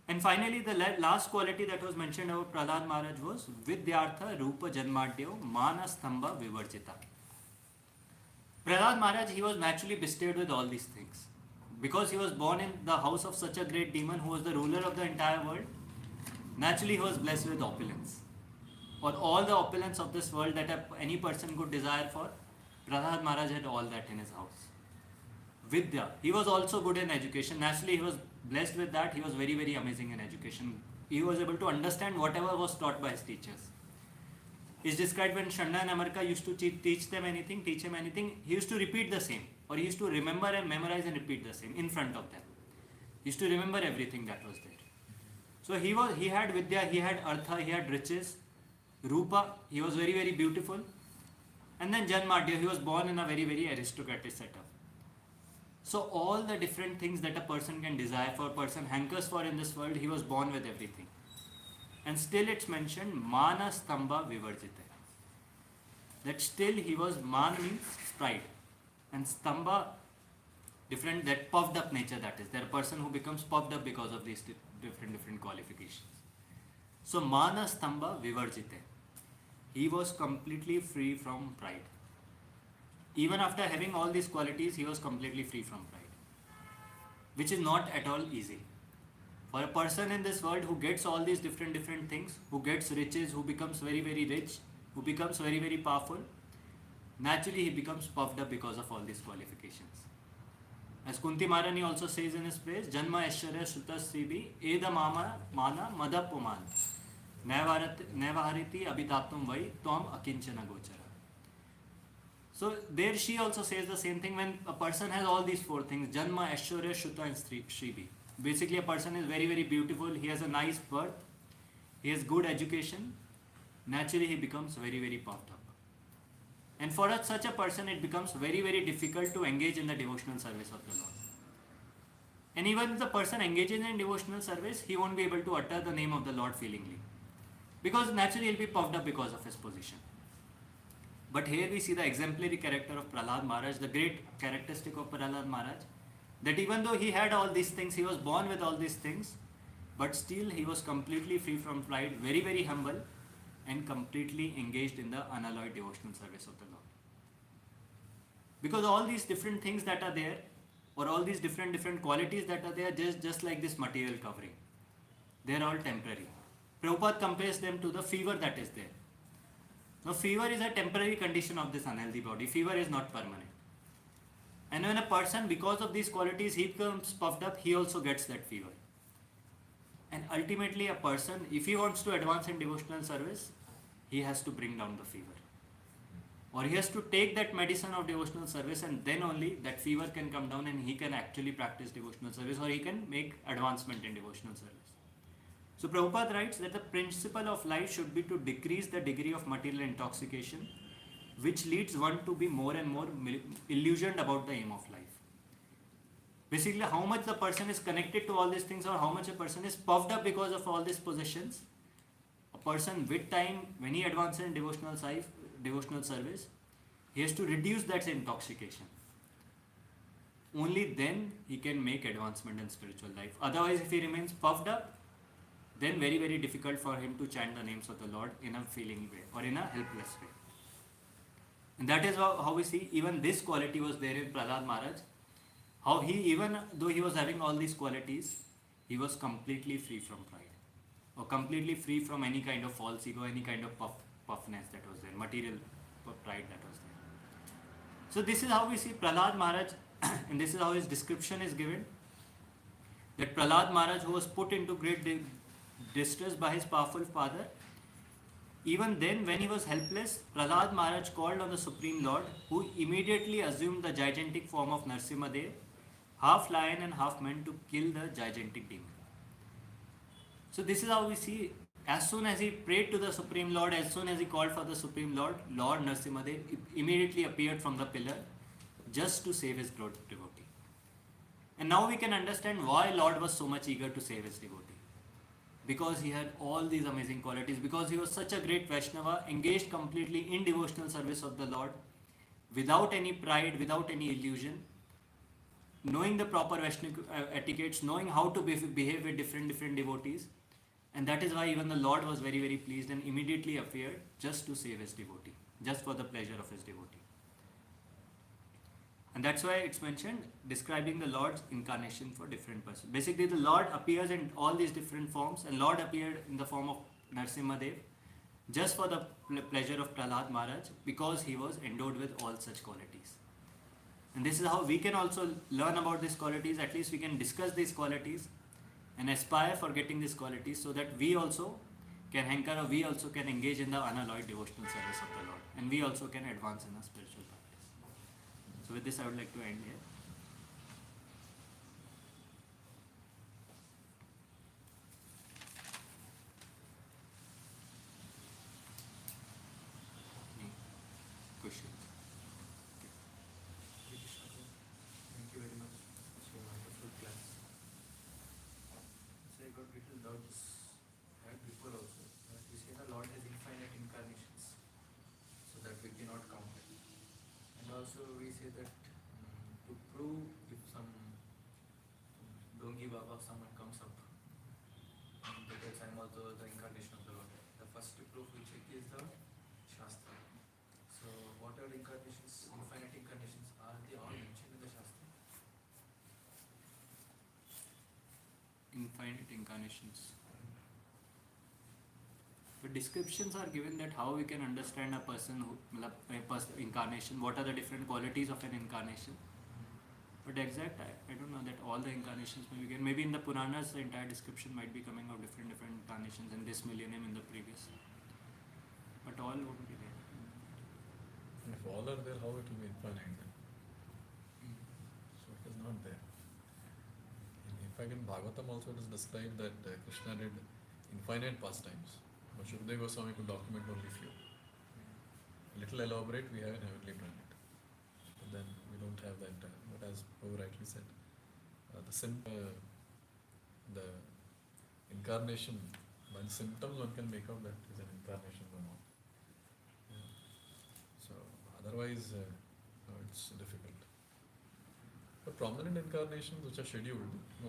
And finally, the last quality that was mentioned about Prahlad Maharaj was Vidyartha Rupa Janmadhyo Mana Stambha Vivarjita. Prahlad Maharaj, he was naturally bestowed with all these things. Because he was born in the house of such a great demon who was the ruler of the entire world, naturally he was blessed with opulence. Or all the opulence of this world that any person could desire for, Prahlad Maharaj had all that in his house. Vidya, he was also good in education. Naturally he was blessed with that. He was very, very amazing in education. He was able to understand whatever was taught by his teachers. It's described when Shanda and Amarka used to teach him anything, he used to repeat the same. Or he used to remember and memorize and repeat the same in front of them. He used to remember everything that was there. So he had Vidya, he had Artha, he had riches. Rupa, he was very, very beautiful. And then Janmadhya, he was born in a very, very aristocratic setup. So all the different things that a person can desire for, a person hankers for in this world, he was born with everything. And still it's mentioned, Mana Stambha Vivarjita. That still he was, Man means pride. And Stambha, different, that puffed up nature that is. There a person who becomes puffed up because of these different qualifications. So Mana Stambha Vivarjita. He was completely free from pride. Even after having all these qualities, he was completely free from pride. Which is not at all easy. For a person in this world who gets all these different things, who gets riches, who becomes very, very rich, who becomes very, very powerful, naturally he becomes puffed up because of all these qualifications. As Kunti Maharani also says in his praise, Janma Aishwarya Shuta Sribi Eda Mama Mana Madapuman Nevahariti Abhitaptum Vai Tom Akinchana Gochara. So there she also says the same thing. When a person has all these four things, Janma, Aishwarya, Shuta and Shribi. Basically a person is very, very beautiful, he has a nice birth, he has good education, naturally he becomes very, very puffed up. And for such a person, it becomes very, very difficult to engage in the devotional service of the Lord. And even if the person engages in devotional service, he won't be able to utter the name of the Lord feelingly. Because naturally he'll be puffed up because of his position. But here we see the exemplary character of Prahlad Maharaj, the great characteristic of Prahlad Maharaj, that even though he had all these things, he was born with all these things, but still he was completely free from pride, very, very humble, and completely engaged in the unalloyed devotional service of the Lord. Because all these different things that are there, or all these different qualities that are there, just like this material covering, they are all temporary. Prabhupada compares them to the fever that is there. Now fever is a temporary condition of this unhealthy body. Fever is not permanent. And when a person, because of these qualities, he becomes puffed up, he also gets that fever. And ultimately a person, if he wants to advance in devotional service, he has to bring down the fever. Or he has to take that medicine of devotional service, and then only that fever can come down and he can actually practice devotional service, or he can make advancement in devotional service. So Prabhupada writes that the principle of life should be to decrease the degree of material intoxication, which leads one to be more and more illusioned about the aim of life. Basically, how much the person is connected to all these things, or how much a person is puffed up because of all these possessions. A person with time, when he advances in devotional service, he has to reduce that intoxication. Only then he can make advancement in spiritual life. Otherwise, if he remains puffed up, then very, very difficult for him to chant the names of the Lord in a feeling way or in a helpless way. And that is how we see even this quality was there in Prahlad Maharaj. How he, even though he was having all these qualities, he was completely free from pride. Or completely free from any kind of false ego, any kind of puffness that was there, material pride that was there. So this is how we see Prahlad Maharaj, and this is how his description is given. That Prahlad Maharaj, who was put into great distress by his powerful father, even then when he was helpless, Prahlad Maharaj called on the Supreme Lord, who immediately assumed the gigantic form of Narsimhadev, half lion and half man, to kill the gigantic demon. So this is how we see, as soon as he prayed to the Supreme Lord, as soon as he called for the Supreme Lord, Lord Narsimhadev immediately appeared from the pillar just to save his devotee. And now we can understand why Lord was so much eager to save his devotee. Because he had all these amazing qualities, because he was such a great Vaishnava, engaged completely in devotional service of the Lord, without any pride, without any illusion, knowing the proper Vaishnava etiquettes, knowing how to behave with different devotees. And that is why even the Lord was very, very pleased and immediately appeared just to save his devotee, just for the pleasure of his devotee. And that's why it's mentioned, describing the Lord's incarnation for different persons. Basically, the Lord appears in all these different forms, and Lord appeared in the form of Narsimhadev just for the pleasure of Prahlad Maharaj, because he was endowed with all such qualities. And this is how we can also learn about these qualities. At least we can discuss these qualities and aspire for getting these qualities, so that we also can hanker, or we also can engage in the unalloyed devotional service of the Lord, and we also can advance in our spiritual practice. So with this I would like to end here. Any questions? Thank you very much. It's a wonderful class. So I got little doubts had before also. We say the Lord has infinite incarnations, so that we cannot count. And also we say that to prove if some Dongi Baba, someone comes up, because I am also the incarnation of the Lord. The first proof we check is the Shastra. So what are incarnations, infinite incarnations, are they all mentioned in the Shastra? Infinite incarnations. The descriptions are given that how we can understand a person, incarnation, what are the different qualities of an incarnation. But exact, I don't know that all the incarnations may be given. Maybe in the Puranas, the entire description might be coming of different incarnations in this millennium, in the previous. But all won't be there. If all are there, how it will be infinite then? So it is not there. In fact, in Bhagavatam also it is described that Krishna did infinite pastimes, but Shukadeva Goswami could document only few. A little elaborate we have in Heavenly Planet, but then we don't have that. But as Prabhu rightly said, the incarnation, by the symptoms one can make out that is an incarnation or not. Yeah. So otherwise, it's difficult. But prominent incarnations which are scheduled,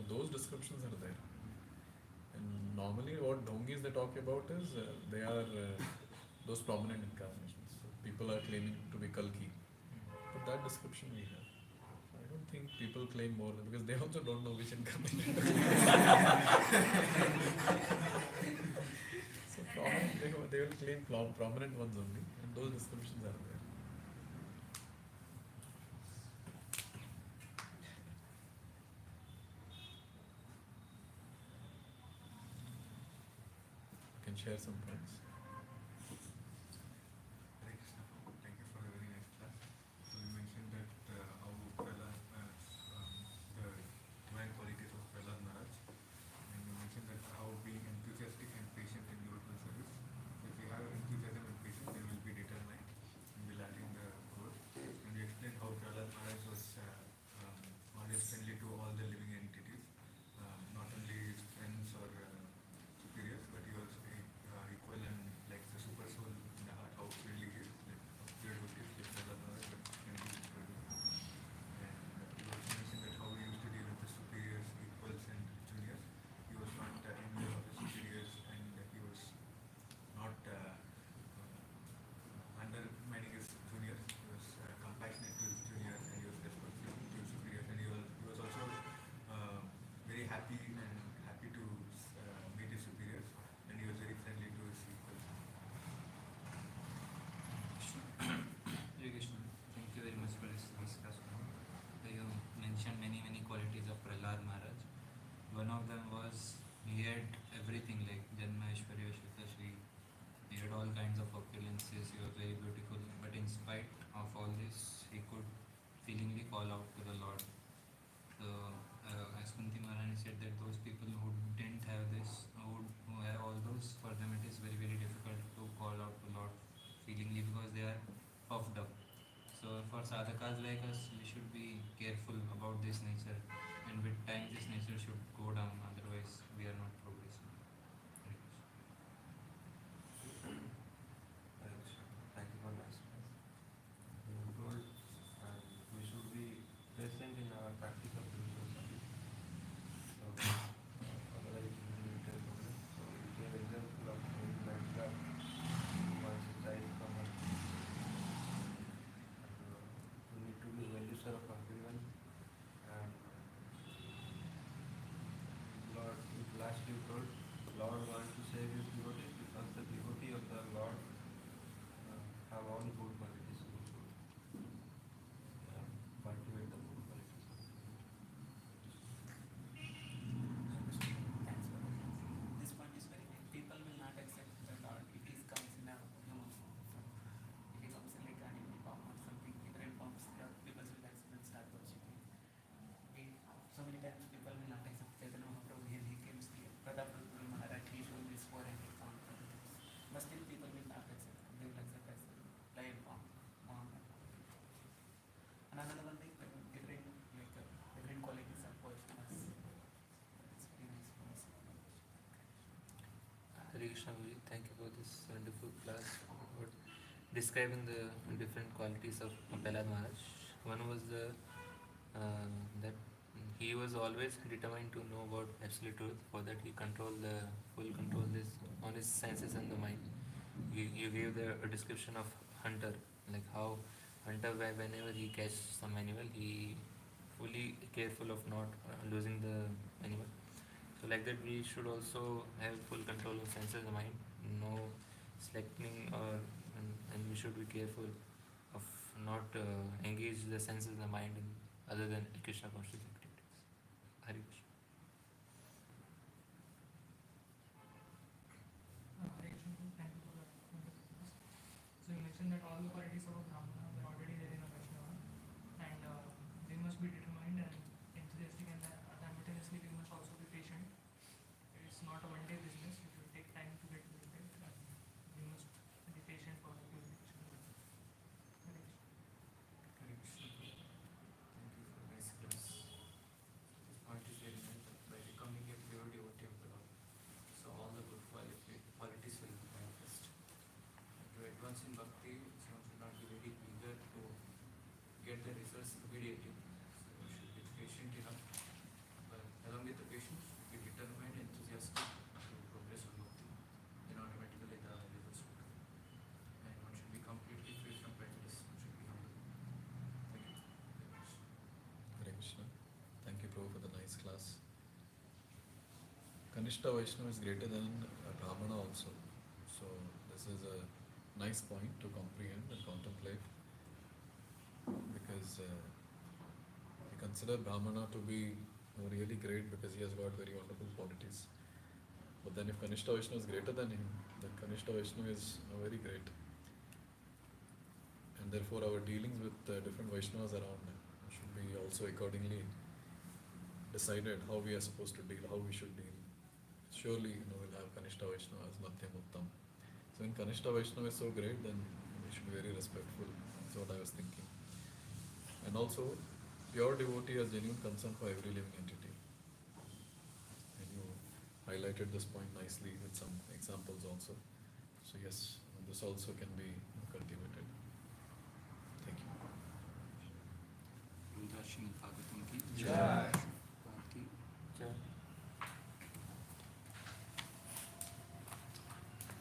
those descriptions are there. And normally what Dhongis they talk about is they are those prominent incarnations. So people are claiming to be Kalki. But that description we have. So I don't think people claim more than, because they also don't know which incarnation. So prominent, they will claim prominent ones only, and those descriptions are there. Share some points. Hare Krishna. Thank you for a very nice class. So you mentioned that how Prahlad, the divine qualities of Prahlad Maharaj, and you mentioned that how being enthusiastic he had everything like Janma Aishwarya Shita Shri. He had all kinds of opulences, he was very beautiful, but in spite of all this, he could feelingly call out to the Lord. So, as Kunti Maharani said, that those people who didn't have this, who have all those, for them it is very, very difficult to call out to Lord feelingly because they are puffed up. So, for sadhakas like us, we should be careful about this nature, and with time, this nature should go down, otherwise, we are not progressing. Hare Krishna. Thank you for nice words. You told we should be present in our practice of philosophy. So, otherwise we will take progress. So, we gave example of very nice that once a child from us. We need to be well user of everyone. And Lord, last you told, Lord wants to save his devotees because the devotee of the Lord have all good qualities. Cultivate the good qualities. Thanks for that. This point is very big. People will not accept the Lord if he comes in a human form. So if he comes in like an animal form or something, different forms, people will accept and start worshipping. So many times people will not accept Chaitanya Mahaprabhu here. He came here. Prabhupada Maharaj, he showed this 400 form. But still people will not accept. They will accept as a lion form. Another one like different qualities of Vaishnavas. It's very nice for us. Hare Krishna Guruji, thank you for this wonderful class about describing the different qualities of Prahlad Maharaj. One was that he was always determined to know about absolute truth. For that, he controlled the full control this on his senses and the mind. You gave a description of hunter, like how hunter whenever he catches some animal, he fully careful of not losing the animal. So like that, we should also have full control of senses and mind, no slackening, and we should be careful of not engage the senses and the mind in other than Krishna conscious activities. Hare Krishna. Hare Krishna, thank you for that. So you mentioned that all the qualities of a Brahmana were already there in a Vaishnava, and they must be determined and enthusiastic, and simultaneously we must also be patient. It's not a one-day business. It will take time to get good at it, and we must be patient for the purification. Hare Krishna. Hare Krishna. Thank you for nice class. This point is very nice. By becoming a pure devotee of the Lord, so all the good qualities will manifest. And to advance in bhakti, one should not be very eager to get the results immediately. So we should be patient enough. But along with the patience, be determined, enthusiastic to progress on bhakti. Then automatically the results will come. And one should be completely free from prejudice. One should be humble. Thank you. Hare Krishna. Thank you, Prabhu, for the nice class. Kanishta Vaishnava is greater than a Brahmana also. So this is a nice point to comprehend and contemplate, because we consider Brahmana to be really great because he has got very wonderful qualities. But then if Kanishta Vaishnava is greater than him, then Kanishta Vaishnava is very great. And therefore our dealings with different Vaishnavas around should be also accordingly decided how we are supposed to deal, how we should deal. Surely we'll have Kanishta Vaishnava as Madhyam Uttam. So when Kanishta Vaishnava is so great, then we should be very respectful. That's what I was thinking. And also, pure devotee has genuine concern for every living entity. And you highlighted this point nicely with some examples also. So yes, this also can be cultivated. Thank you. From the Srimad